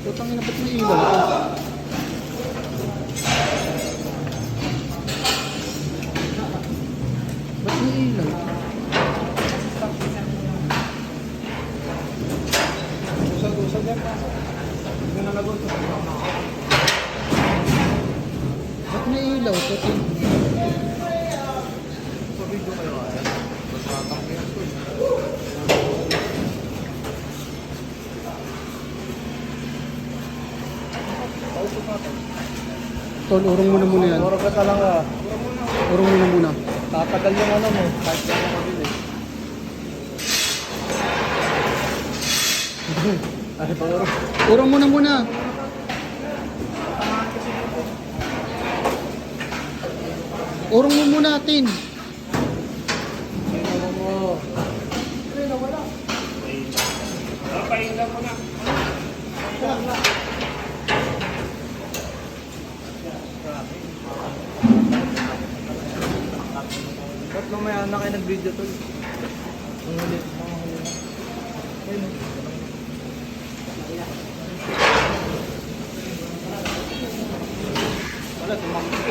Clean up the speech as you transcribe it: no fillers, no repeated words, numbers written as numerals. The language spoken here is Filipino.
Putang ina, ba't may ilaw ito? Ba't may ilaw? Usag-usag yan pa. Hindi na lagot. Ba't may ilaw? Puting. Pabigyo kayo kaya. Basta matangkihan ko. Pausok natin. Tol, urong mo na muna yan. Urong ka lang ah. Urong mo na muna. Tatagal yung ano mo. Kahit ka na kabili. Ay, pag-urong. Urong mo na muna. Urong mo muna, Tin. Urong mo. Ba't mamaya na kayo nag-video tol? Ang huli. Ayun o. Wala, tumakbo.